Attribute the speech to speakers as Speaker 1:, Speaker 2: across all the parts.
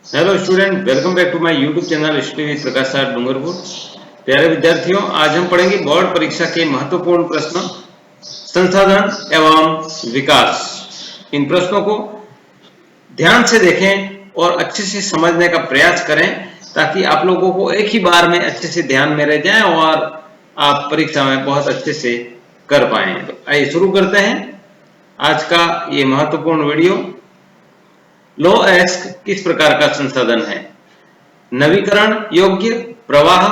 Speaker 1: Hello student, welcome back to my YouTube channel study with Prakash sir Dungarpur. प्यारे विद्यार्थियों, आज हम पढ़ेंगे बोर्ड परीक्षा के महत्वपूर्ण प्रश्न, संसाधन एवं विकास। इन प्रश्नों को ध्यान से देखें और अच्छे से समझने का प्रयास करें ताकि आप लोगों को एक ही बार में अच्छे से ध्यान में रह जाए और आप परीक्षा में बहुत अच्छे से कर पाएं। तो आइए शुरू करते हैं आज का ये महत्वपूर्ण वीडियो। लो एस्क किस प्रकार का संसाधन है? नवीकरण योग्य, प्रवाह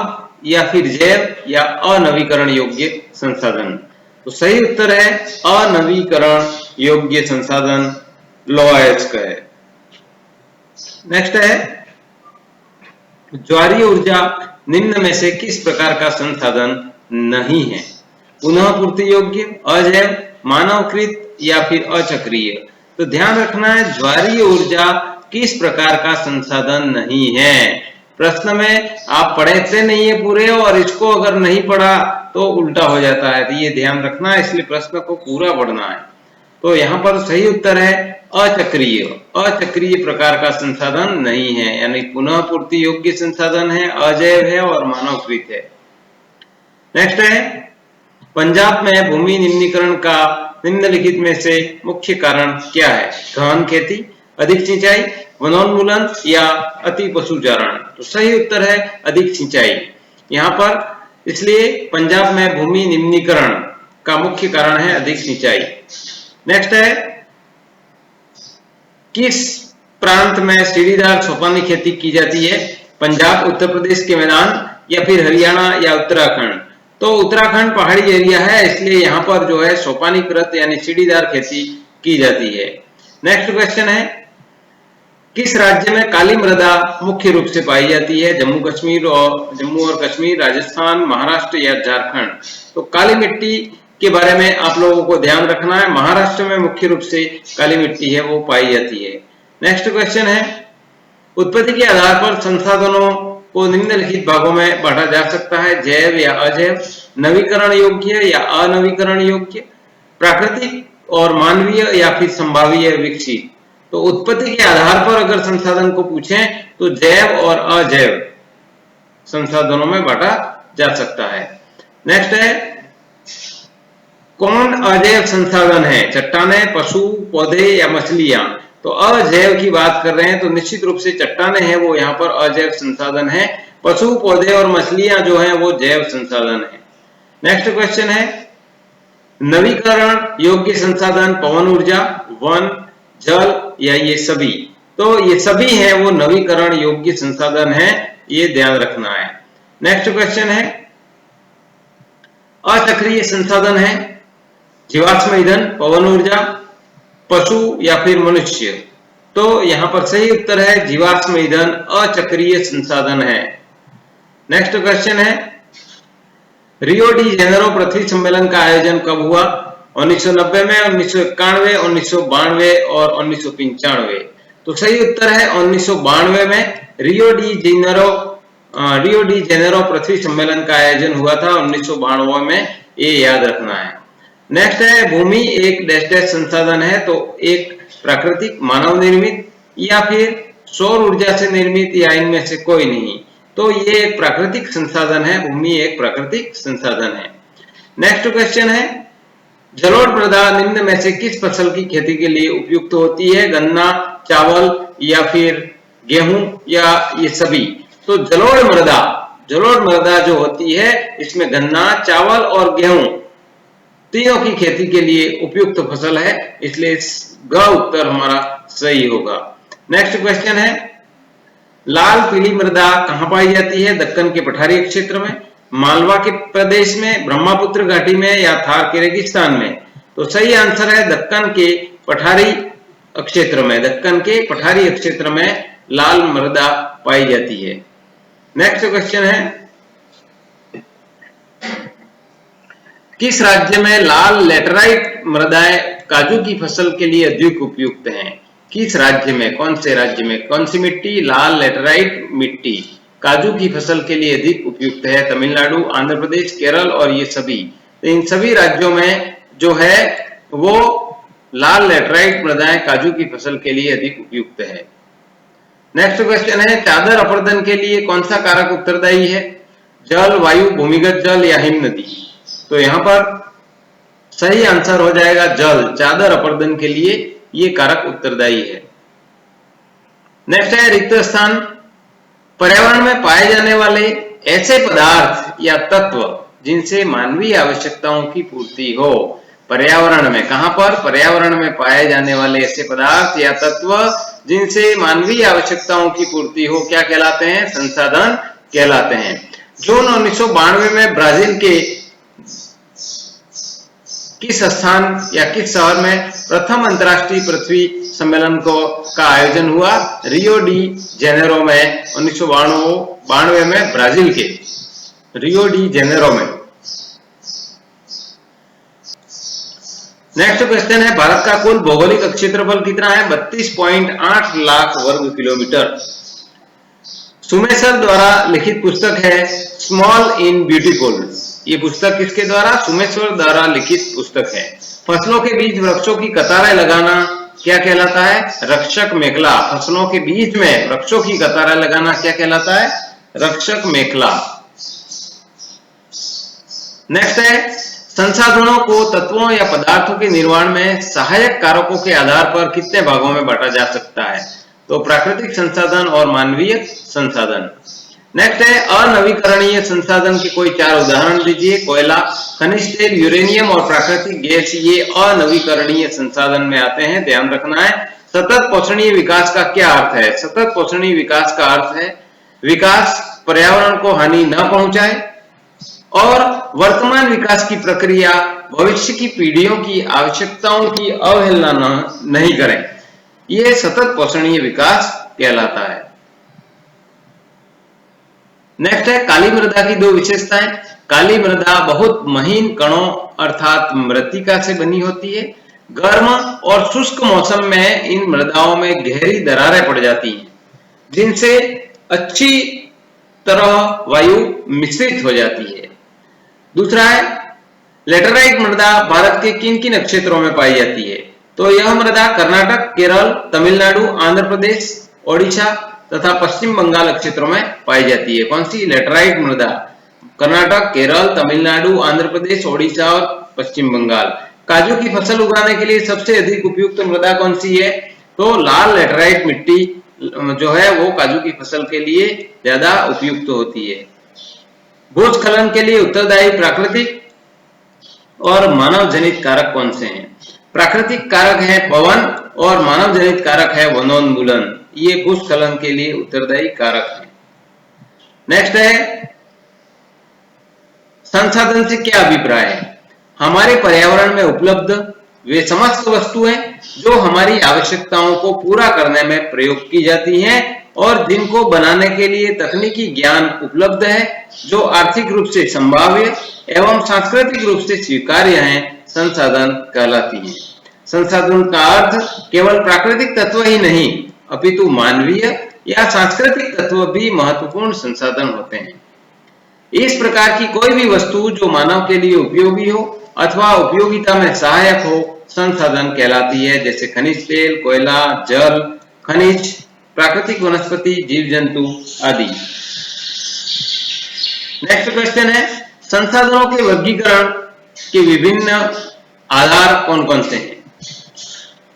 Speaker 1: या फिर जैव या अनवीकरण योग्य संसाधन? तो सही उत्तर है अनवीकरण योग्य संसाधन लो एस्क है। नेक्स्ट है, ज्वारीय ऊर्जा निम्न में से किस प्रकार का संसाधन नहीं है? पुनः पूर्ति योग्य, अजैव, मानवकृत या फिर अचक्रीय? तो ध्यान रखना है, ज्वारीय ऊर्जा किस प्रकार का संसाधन नहीं है। प्रश्न में आप पढ़ते नहीं है पूरे और इसको अगर नहीं पढ़ा तो उल्टा हो जाता है, तो ये ध्यान रखना है, इसलिए प्रश्न को पूरा पढ़ना है। तो यहाँ पर सही उत्तर है अचक्रीय। अचक्रीय प्रकार का संसाधन नहीं है, यानी पुनः पूर्ति योग्य संसाधन है, अजैव है और मानवकृत है। नेक्स्ट है, पंजाब में भूमि निम्नीकरण का निम्नलिखित में से मुख्य कारण क्या है? गहन खेती, अधिक सिंचाई, वनोन्मूलन या अति पशुचारण? तो सही उत्तर है अधिक सिंचाई। यहाँ पर इसलिए पंजाब में भूमि निम्नीकरण का मुख्य कारण है अधिक सिंचाई। नेक्स्ट है, किस प्रांत में सीढ़ीदार सोपानी खेती की जाती है? पंजाब, उत्तर प्रदेश के मैदान या फिर हरियाणा या उत्तराखंड? तो उत्तराखंड पहाड़ी एरिया है, इसलिए यहाँ पर जो है सोपानीकृत यानी सीढ़ीदार खेती की जाती है। नेक्स्ट क्वेश्चन है, किस राज्य में काली मृदा मुख्य रूप से पाई जाती है? जम्मू और कश्मीर, राजस्थान, महाराष्ट्र या झारखंड? तो काली मिट्टी के बारे में आप लोगों को ध्यान रखना है, महाराष्ट्र में मुख्य रूप से काली मिट्टी है वो पाई जाती है। नेक्स्ट क्वेश्चन है, उत्पत्ति के आधार पर संसाधनों को निम्नलिखित भागों में बांटा जा सकता है? जैव या अजैव, नवीकरण योग्य या अनवीकरण योग्य, प्राकृतिक और मानवीय या फिर संभावित विकसित? तो उत्पत्ति के आधार पर अगर संसाधन को पूछें तो जैव और अजैव संसाधनों में बांटा जा सकता है। नेक्स्ट है, कौन अजैव संसाधन है? चट्टानें, पशु, पौधे या मछलियां? तो अजैव की बात कर रहे हैं तो निश्चित रूप से चट्टानें हैं वो यहाँ पर अजैव संसाधन है, पशु, पौधे और मछलियां जो हैं वो जैव संसाधन है। नेक्स्ट क्वेश्चन है, नवीकरण योग्य संसाधन पवन ऊर्जा, वन, जल या ये सभी? तो ये सभी हैं वो नवीकरण योग्य संसाधन है, ये ध्यान रखना है। नेक्स्ट क्वेश्चन है, अचक्रीय संसाधन है जीवाश्म ईंधन, पवन ऊर्जा, पशु या फिर मनुष्य? तो यहाँ पर सही उत्तर है जीवाश्म ईंधन अचक्रीय संसाधन है। नेक्स्ट क्वेश्चन है, रियो डी जेनेरो पृथ्वी सम्मेलन का आयोजन कब हुआ? 1990 में, 1991, 1992 और 1995? तो सही उत्तर है 1992 में रियो डी जेनेरो पृथ्वी सम्मेलन का आयोजन हुआ था 1992 में, ये याद रखना है। नेक्स्ट है, भूमि एक डैश डैश संसाधन है, तो एक प्राकृतिक, मानव निर्मित या फिर सौर ऊर्जा से निर्मित या इनमें से कोई नहीं? तो ये एक प्राकृतिक संसाधन है, भूमि एक प्राकृतिक संसाधन है। नेक्स्ट क्वेश्चन है, जलोढ़ मृदा निम्न में से किस फसल की खेती के लिए उपयुक्त होती है? गन्ना, चावल या फिर गेहूं या ये सभी? तो जलोढ़ मृदा जो होती है इसमें गन्ना, चावल और गेहूं तीनों की खेती के लिए उपयुक्त फसल है, इसलिए ग उत्तर हमारा सही होगा। नेक्स्ट क्वेश्चन है, लाल पीली मृदा कहां पाई जाती है? दक्कन के पठारी क्षेत्र में, मालवा के प्रदेश में, ब्रह्मपुत्र घाटी में या थार के रेगिस्तान में? तो सही आंसर है दक्कन के पठारी क्षेत्र में। दक्कन के पठारी क्षेत्र में लाल मृदा पाई जाती है। नेक्स्ट क्वेश्चन है, किस राज्य में लाल लेटराइट मृदाएं काजू की फसल के लिए अधिक उपयुक्त हैं? किस राज्य में, कौन से राज्य में, कौन सी मिट्टी लाल लेटराइट मिट्टी काजू की फसल के लिए अधिक उपयुक्त है? तमिलनाडु, आंध्र प्रदेश, केरल और ये सभी? तो इन सभी राज्यों में जो है वो लाल लेटराइट मृदाएं काजू की फसल के लिए अधिक उपयुक्त है। नेक्स्ट क्वेश्चन है चादर अपरदन के लिए कौन सा कारक उत्तरदायी है? जल, वायु, भूमिगत जल या हिम नदी? तो यहाँ पर सही आंसर हो जाएगा जल। चादर अपरदन के लिए ये कारक उत्तरदायी है। नेक्स्ट है रिक्त स्थान। पर्यावरण में पाए जाने वाले ऐसे पदार्थ या तत्व जिनसे मानवीय आवश्यकताओं की पूर्ति हो। पर्यावरण में, कहां पर? पर्यावरण में पाए जाने वाले ऐसे पदार्थ या तत्व जिनसे मानवीय आवश्यकताओं की पूर्ति हो क्या कहलाते हैं? संसाधन कहलाते हैं। जून 1992 में ब्राजील के किस स्थान या किस शहर में प्रथम अंतर्राष्ट्रीय पृथ्वी सम्मेलन का आयोजन हुआ? रियो डी जेनेरो में 1992 में ब्राजील के रियो डी जेनेरो में। नेक्स्ट क्वेश्चन है भारत का कुल भौगोलिक क्षेत्रफल कितना है? 32.8 लाख वर्ग किलोमीटर। सुमेशर द्वारा लिखित पुस्तक है स्मॉल इन ब्यूटीफुल। ये पुस्तक किसके द्वारा? सुमेश्वर द्वारा लिखित पुस्तक है। फसलों के बीच वृक्षों की कतारें लगाना क्या कहलाता है? रक्षक मेखला। फसलों के बीच में वृक्षों की कतारें लगाना क्या कहलाता है? रक्षक मेखला। नेक्स्ट है संसाधनों को तत्वों या पदार्थों के निर्माण में सहायक कारकों के आधार पर कितने भागों में बांटा जा सकता है? तो प्राकृतिक संसाधन और मानवीय संसाधन। नेक्स्ट है अनवीकरणीय संसाधन के कोई 4 उदाहरण दीजिए। कोयला, खनिज तेल, यूरेनियम और प्राकृतिक गैस ये अनवीकरणीय संसाधन में आते हैं, ध्यान रखना है। सतत पोषणीय विकास का क्या अर्थ है? सतत पोषणीय विकास का अर्थ है विकास पर्यावरण को हानि न पहुंचाए और वर्तमान विकास की प्रक्रिया भविष्य की पीढ़ियों की आवश्यकताओं की अवहेलना नहीं करें। यह सतत पोषणीय विकास कहलाता है। नेक्स्ट है काली मृदा की 2 विशेषताएं। काली मृदा बहुत महीन कणों अर्थात मृत्तिका से बनी होती है। गर्म और शुष्क मौसम में इन मृदाओं में गहरी दरारें पड़ जाती हैं जिनसे अच्छी तरह वायु मिश्रित हो जाती है। दूसरा है लेटराइट मृदा भारत के किन किन क्षेत्रों में पाई जाती है? तो यह मृदा कर्नाटक, केरल, तमिलनाडु, आंध्र प्रदेश, ओडिशा तथा पश्चिम बंगाल क्षेत्रों में पाई जाती है। कौन सी? लेटराइट मृदा। कर्नाटक, केरल, तमिलनाडु, आंध्र प्रदेश, ओडिशा और पश्चिम बंगाल। काजू की फसल उगाने के लिए सबसे अधिक उपयुक्त मृदा कौन सी है? तो लाल लेटराइट मिट्टी जो है वो काजू की फसल के लिए ज्यादा उपयुक्त होती है। भूस्खलन के लिए उत्तरदायी प्राकृतिक और मानव जनित कारक कौन से हैं? प्राकृतिक कारक है पवन और मानव जनित कारक है वनोन्मूलन। ये भूस्खलन के लिए उत्तरदायी कारक है। नेक्स्ट है संसाधन से क्या अभिप्राय है? हमारे पर्यावरण में उपलब्ध वे समस्त वस्तुएं जो हमारी आवश्यकताओं को पूरा करने में प्रयोग की जाती हैं और जिनको बनाने के लिए तकनीकी ज्ञान उपलब्ध है, जो आर्थिक रूप से संभाव्य एवं सांस्कृतिक रूप से स्वीकार्य हैं, संसाधन कहलाती हैं। संसाधन का अर्थ केवल प्राकृतिक तत्व ही नहीं अपितु मानवीय या सांस्कृतिक तत्व भी महत्वपूर्ण संसाधन होते हैं। इस प्रकार की कोई भी वस्तु जो मानव के लिए उपयोगी हो अथवा उपयोगिता में सहायक हो संसाधन कहलाती है, जैसे खनिज तेल, कोयला, जल, खनिज, प्राकृतिक वनस्पति, जीव जंतु आदि। नेक्स्ट क्वेश्चन है संसाधनों के वर्गीकरण के विभिन्न आधार कौन कौन से हैं?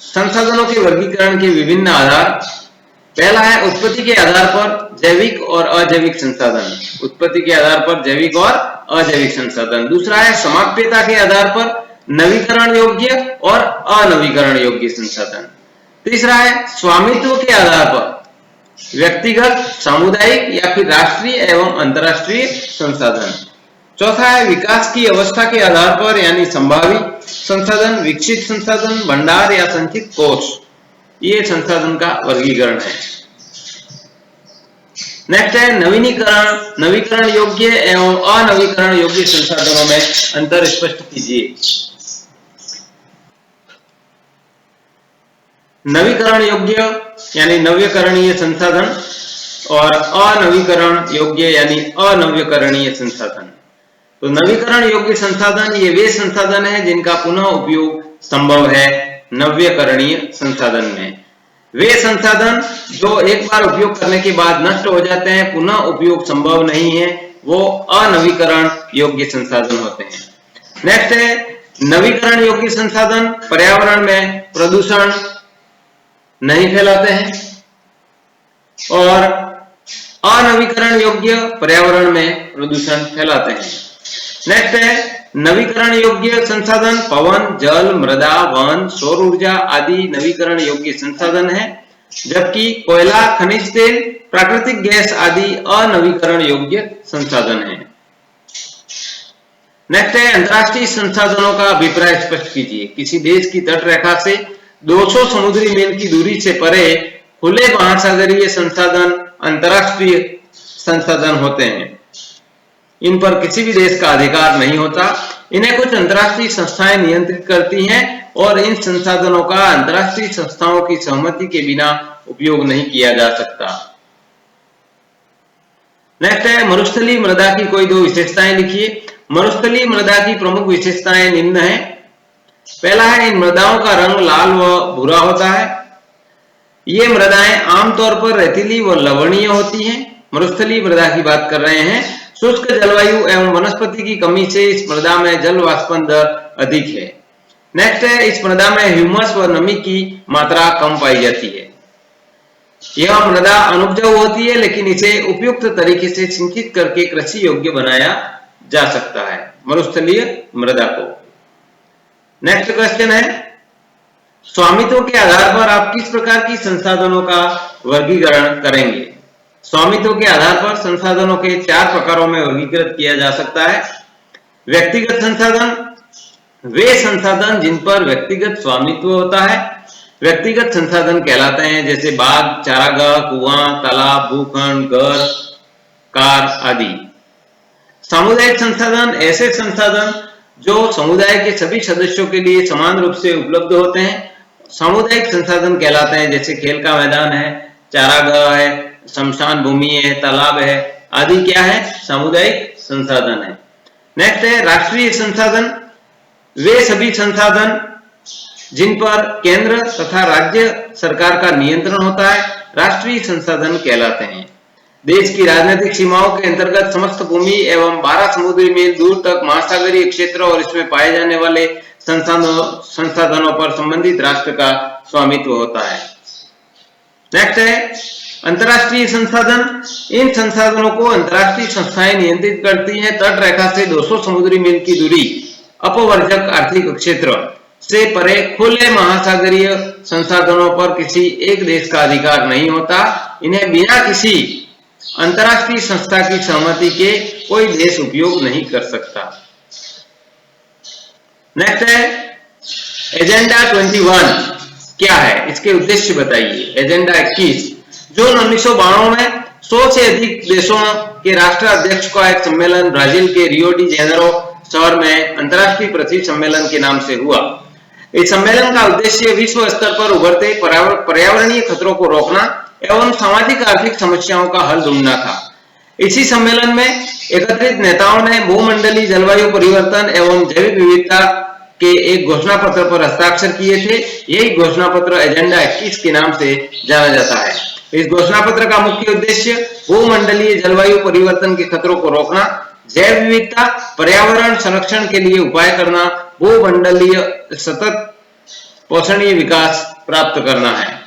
Speaker 1: संसाधनों के वर्गीकरण के विभिन्न आधार, पहला है उत्पत्ति के आधार पर जैविक और अजैविक संसाधन। उत्पत्ति के आधार पर जैविक और अजैविक संसाधन। दूसरा है समाप्यता के आधार पर नवीकरण योग्य और अनवीकरण योग्य संसाधन। तीसरा है स्वामित्व के आधार पर व्यक्तिगत, सामुदायिक या फिर राष्ट्रीय एवं अंतरराष्ट्रीय संसाधन। चौथा है विकास की अवस्था के आधार पर यानी संभावी संसाधन, विकसित संसाधन, भंडार या संचित कोष। ये संसाधन का वर्गीकरण है। नेक्स्ट है नवीनीकरण, नवीकरण योग्य एवं अनवीकरण योग्य संसाधनों में अंतर स्पष्ट कीजिए। नवीकरण योग्य यानी नवीकरणीय संसाधन और अनवीकरण योग्य यानी अनवीकरणीय संसाधन। तो नवीकरण योग्य संसाधन ये वे संसाधन है जिनका पुनः उपयोग संभव है नवीकरणीय संसाधन में। वे संसाधन जो एक बार उपयोग करने के बाद नष्ट हो जाते हैं, पुनः उपयोग संभव नहीं है, वो अनवीकरण योग्य संसाधन होते हैं। नेक्स्ट है नवीकरण योग्य संसाधन पर्यावरण में प्रदूषण नहीं फैलाते हैं और अनवीकरण योग्य पर्यावरण में प्रदूषण फैलाते हैं। नेक्स्ट है नवीकरण योग्य संसाधन पवन, जल, मृदा, वन, सौर ऊर्जा आदि नवीकरण योग्य संसाधन है, जबकि कोयला, खनिज तेल, प्राकृतिक गैस आदि अनवीकरण योग्य संसाधन है। नेक्स्ट है अंतरराष्ट्रीय संसाधनों का अभिप्राय स्पष्ट कीजिए। किसी देश की तट रेखा से 200 समुद्री मील की दूरी से परे खुले महासागरीय संसाधन अंतरराष्ट्रीय संसाधन होते हैं। इन पर किसी भी देश का अधिकार नहीं होता। इन्हें कुछ अंतरराष्ट्रीय संस्थाएं नियंत्रित करती हैं और इन संसाधनों का अंतरराष्ट्रीय संस्थाओं की सहमति के बिना उपयोग नहीं किया जा सकता। नेक्स्ट है मरुस्थलीय मृदा की कोई दो विशेषताएं लिखिए। मरुस्थलीय मृदा की प्रमुख विशेषताएं निम्न है। पहला है इन मृदाओं का रंग लाल व भूरा होता है। ये मृदाएं आमतौर पर रेतीली व लवणीय होती हैं। मरुस्थलीय मृदा की बात कर रहे हैं। शुष्क जलवायु एवं वनस्पति की कमी से इस मृदा में जल वाष्पन दर अधिक है। नेक्स्ट है इस मृदा में ह्यूमस व नमी की मात्रा कम पाई जाती है। यह मृदा अनुपजाऊ होती है, लेकिन इसे उपयुक्त तरीके से सिंचित करके कृषि योग्य बनाया जा सकता है मरुस्थलीय मृदा को। नेक्स्ट क्वेश्चन है स्वामित्व के आधार पर आप किस प्रकार की संसाधनों का वर्गीकरण करेंगे। स्वामित्व के आधार पर संसाधनों के 4 प्रकारों में वर्गीकृत किया जा सकता है। व्यक्तिगत संसाधन, वे संसाधन जिन पर व्यक्तिगत स्वामित्व होता है व्यक्तिगत संसाधन कहलाते हैं, जैसे बाग, चारागाह, कुआं, तालाब, भूखंड, घर, कार आदि। सामुदायिक संसाधन, ऐसे संसाधन जो समुदाय के सभी सदस्यों के लिए समान रूप से उपलब्ध होते हैं, सामुदायिक संसाधन कहलाते हैं, जैसे खेल का मैदान है, चारागाह है, शमशान भूमि है, तालाब है आदि क्या है, सामुदायिक संसाधन है। नेक्स्ट है राष्ट्रीय संसाधन, वे सभी संसाधन जिन पर केंद्र तथा राज्य सरकार का नियंत्रण होता है राष्ट्रीय संसाधन कहलाते हैं। देश की राजनीतिक सीमाओं के अंतर्गत समस्त भूमि एवं 12 समुद्री मील दूर तक महासागरीय क्षेत्र और इसमें पाए जाने वाले संसाधनों पर संबंधित राष्ट्र का स्वामित्व होता है। नेक्स्ट है अंतरराष्ट्रीय संसाधन, इन संसाधनों को अंतरराष्ट्रीय संस्थाएं नियंत्रित करती हैं। तट रेखा से 200 समुद्री मील की दूरी अपवर्जक आर्थिक क्षेत्र से परे खुले महासागरीय संसाधनों पर किसी एक देश का अधिकार नहीं होता। इन्हें बिना किसी अंतरराष्ट्रीय संस्था की सहमति के कोई देश उपयोग नहीं कर सकता। नेक्स्ट है एजेंडा 21 क्या है, इसके उद्देश्य बताइए। एजेंडा 21 जून 1992 में 100 से अधिक देशों के राष्ट्राध्यक्ष का एक सम्मेलन ब्राजील के रियो डी जेनेरो शहर में अंतरराष्ट्रीय पृथ्वी सम्मेलन के नाम से हुआ। इस सम्मेलन का उद्देश्य विश्व स्तर पर उभरते पर्यावरणीय खतरों को रोकना एवं सामाजिक आर्थिक समस्याओं का हल ढूंढना था। इसी सम्मेलन में एकत्रित नेताओं ने भूमंडलीय जलवायु परिवर्तन एवं जैविक विविधता के एक घोषणा पत्र पर हस्ताक्षर किए थे। यही घोषणा पत्र एजेंडा 21 के नाम से जाना जाता है। इस घोषणा पत्र का मुख्य उद्देश्य भूमंडलीय जलवायु परिवर्तन के खतरों को रोकना, जैव विविधता, पर्यावरण संरक्षण के लिए उपाय करना, भूमंडलीय सतत पोषणीय विकास प्राप्त करना है।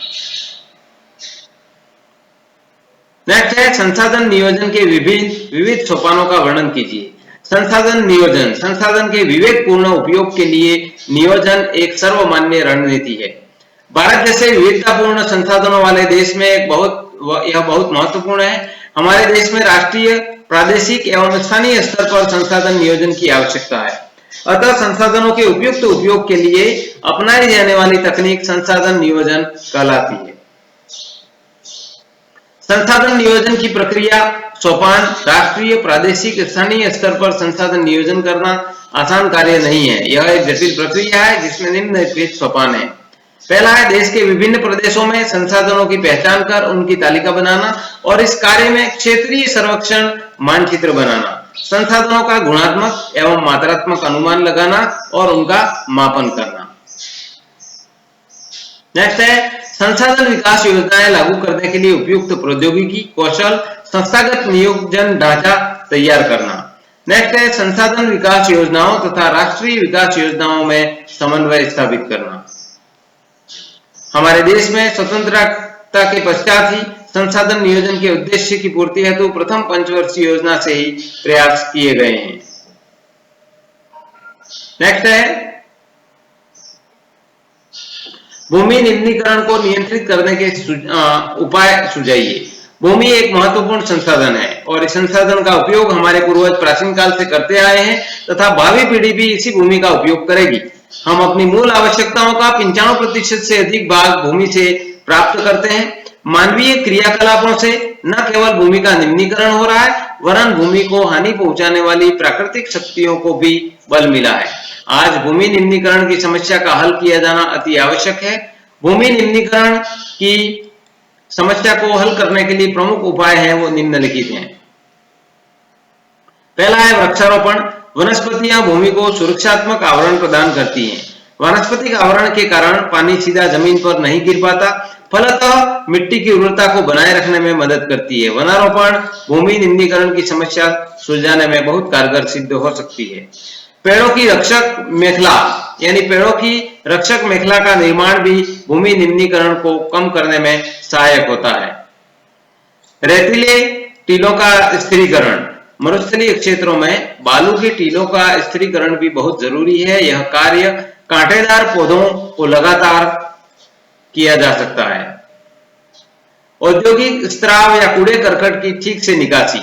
Speaker 1: नेक्स्ट है संसाधन नियोजन के विविध सोपानों का वर्णन कीजिए। संसाधन नियोजन, संसाधन के विवेकपूर्ण उपयोग के लिए नियोजन एक सर्वमान्य रणनीति है। भारत जैसे विविधतापूर्ण संसाधनों वाले देश में यह बहुत महत्वपूर्ण है। हमारे देश में राष्ट्रीय, प्रादेशिक एवं स्थानीय स्तर पर संसाधन नियोजन की आवश्यकता है। अतः संसाधनों के उपयुक्त उपयोग के लिए अपनाई जाने वाली तकनीक संसाधन नियोजन कहलाती है। संसाधन नियोजन की प्रक्रिया सोपान, राष्ट्रीय, प्रादेशिक, स्थानीय स्तर पर संसाधन नियोजन करना आसान कार्य नहीं है। यह एक जटिल प्रक्रिया है जिसमें निम्नलिखित सोपान है। पहला है देश के विभिन्न प्रदेशों में संसाधनों की पहचान कर उनकी तालिका बनाना और इस कार्य में क्षेत्रीय सर्वेक्षण मानचित्र बनाना, संसाधनों का गुणात्मक एवं मात्रात्मक अनुमान लगाना और उनका मापन करना। नेक्स्ट है संसाधन विकास योजनाएं लागू करने के लिए उपयुक्त प्रौद्योगिकी, कौशल, संस्थागत नियोजन ढांचा तैयार करना। नेक्स्ट है संसाधन विकास योजनाओं तथा राष्ट्रीय विकास योजनाओं में समन्वय स्थापित करना। हमारे देश में स्वतंत्रता के पश्चात ही संसाधन नियोजन के उद्देश्य की पूर्ति हेतु प्रथम पंचवर्षीय योजना से ही प्रयास किए गए हैं। नेक्स्ट है भूमि निम्नीकरण को नियंत्रित करने के उपाय सुझाइए। भूमि एक महत्वपूर्ण संसाधन है और इस संसाधन का उपयोग हमारे पूर्वज प्राचीन काल से करते आए हैं तथा भावी पीढ़ी भी इसी भूमि का उपयोग करेगी। हम अपनी मूल आवश्यकताओं का 95% से अधिक भाग भूमि से प्राप्त करते हैं। मानवीय क्रियाकलापों से न केवल भूमि का निम्नीकरण हो रहा है वरन भूमि को हानि पहुंचाने वाली प्राकृतिक शक्तियों को भी बल मिला है। आज भूमि निम्नीकरण की समस्या का हल किया जाना अति आवश्यक है। भूमि निम्नीकरण की समस्या को हल करने के लिए प्रमुख उपाय हैं वो निम्नलिखित हैं। पहला है वृक्षारोपण। वनस्पतियां भूमि को सुरक्षात्मक आवरण प्रदान करती हैं। वनस्पतिक आवरण के कारण पानी सीधा जमीन पर नहीं गिर पाता, फलतः मिट्टी की उर्वरता को बनाए रखने में मदद करती है। वनारोपण भूमि निम्नीकरण की समस्या सुलझाने में बहुत कारगर सिद्ध हो सकती है। पेड़ों की रक्षक मेखला यानी पेड़ों की रक्षक मेखला का निर्माण भी भूमि निम्नीकरण को कम करने में सहायक होता है। रेतीले टीलों का स्थिरीकरण। मरुस्थलीय क्षेत्रों में बालू के टीलों का स्थिरीकरण भी बहुत जरूरी है। यह कार्य कांटेदार पौधों को लगातार किया जा सकता है। औद्योगिक स्त्राव या कूड़े करकट की ठीक से निकासी।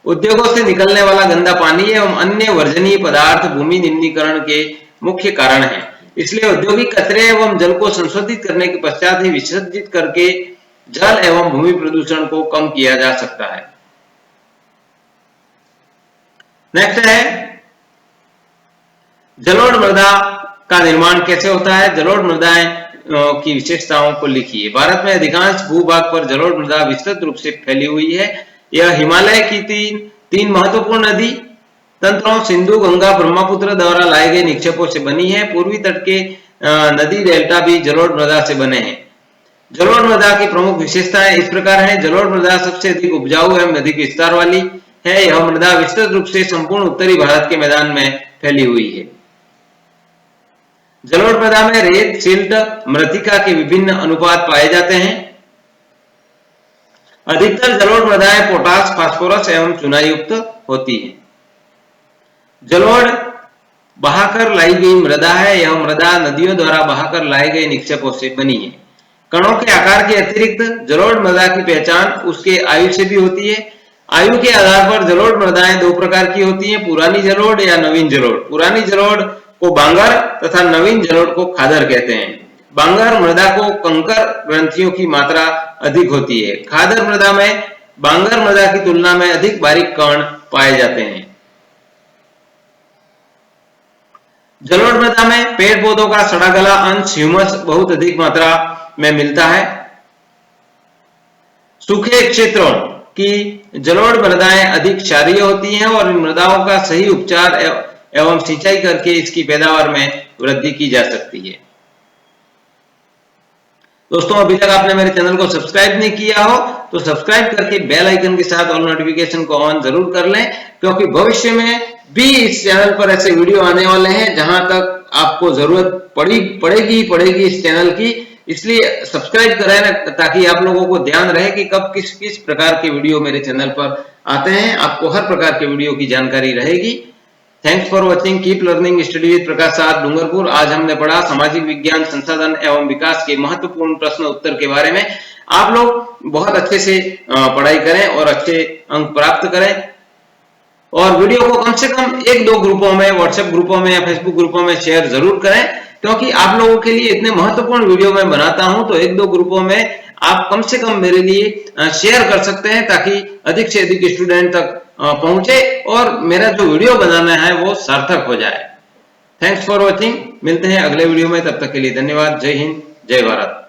Speaker 1: उद्योगों से निकलने वाला गंदा पानी एवं अन्य वर्जनीय पदार्थ भूमि निम्नीकरण के मुख्य कारण हैं। इसलिए औद्योगिक कचरे एवं जल को संशोधित करने के पश्चात ही विसर्जित करके जल एवं भूमि प्रदूषण को कम किया जा सकता है। नेक्स्ट है जलोढ़ मृदा का निर्माण कैसे होता है। जलोढ़ मृदाएं की विशेषताओं को लिखिए। भारत में अधिकांश भूभाग पर जलोढ़ मृदा विस्तृत रूप से फैली हुई है। यह हिमालय की तीन महत्वपूर्ण नदी तंत्रों सिंधु, गंगा, ब्रह्मपुत्र द्वारा लाए गए निक्षेपों से बनी है। पूर्वी तट के नदी डेल्टा भी जलोढ़ मृदा से बने हैं। जलोढ़ मृदा की प्रमुख विशेषताएं इस प्रकार हैं। जलोढ़ मृदा सबसे अधिक उपजाऊ एवं अधिक विस्तार वाली है। यह मृदा विस्तृत रूप से संपूर्ण उत्तरी भारत के मैदान में फैली हुई है। जलोढ़ मृदा में रेत, सिल्ट, मृत्तिका के विभिन्न अनुपात पाए जाते हैं। अधिकतर जलोढ़ मृदाएं पोटास, फास्फोरस एवं चूना युक्त होती हैं। जलोढ़ बहाकर लाई गई मृदा है। यह मृदा नदियों द्वारा बहाकर लाए गए निक्षेपों से बनी है। कणों के आकार के अतिरिक्त जलोढ़ मृदा की पहचान उसके आयु से भी होती है। आयु के आधार पर जलोढ़ मृदाएं दो प्रकार की होती हैं, पुरानी जलोढ़ या नवीन जलोढ़। पुरानी जलोढ़ को बांगर तथा नवीन जलोढ़ को खादर कहते हैं। बांगर मृदा को कंकर ग्रंथियों की मात्रा अधिक होती है। खादर मृदा में बांगर मृदा की तुलना में अधिक बारीक कण पाए जाते हैं। जलोढ़ मृदा में पेड़ पौधों का सड़ा गला अंश ह्यूमस बहुत अधिक मात्रा में मिलता है। सूखे क्षेत्रों की जलोढ़ मृदाएं अधिक क्षारीय होती हैं और इन मृदाओं का सही उपचार एवं सिंचाई करके इसकी पैदावार में वृद्धि की जा सकती है। दोस्तों अभी तक आपने मेरे चैनल को सब्सक्राइब नहीं किया हो तो सब्सक्राइब करके बेल आइकन के साथ ऑल नोटिफिकेशन को ऑन जरूर कर लें, क्योंकि भविष्य में भी इस चैनल पर ऐसे वीडियो आने वाले हैं जहां तक आपको जरूरत पड़ेगी इस चैनल की। इसलिए सब्सक्राइब करें ताकि आप लोगों को ध्यान रहे कि कब किस प्रकार के वीडियो मेरे चैनल पर आते हैं। आपको हर प्रकार के वीडियो की जानकारी रहेगी। Thanks for watching, keep learning, study with Prakash साथ डूंगरपुर। आज हमने पढ़ा सामाजिक विज्ञान, संसाधन एवं विकास के महत्वपूर्ण प्रश्न उत्तर के बारे में। आप लोग बहुत अच्छे से पढ़ाई करें और अच्छे अंक प्राप्त करें और वीडियो को कम से कम 1-2 ग्रुपों में, व्हाट्सएप ग्रुपों में या फेसबुक ग्रुपों में शेयर जरूर करें, क्योंकि आप लोगों के लिए इतने महत्वपूर्ण वीडियो मैं बनाता हूं तो 1-2 ग्रुपों में आप कम से कम मेरे लिए शेयर कर सकते हैं ताकि अधिक से अधिक स्टूडेंट तक पहुंचे और मेरा जो वीडियो बनाना है वो सार्थक हो जाए। थैंक्स फॉर वॉचिंग, मिलते हैं अगले वीडियो में, तब तक के लिए धन्यवाद। जय हिंद, जय भारत।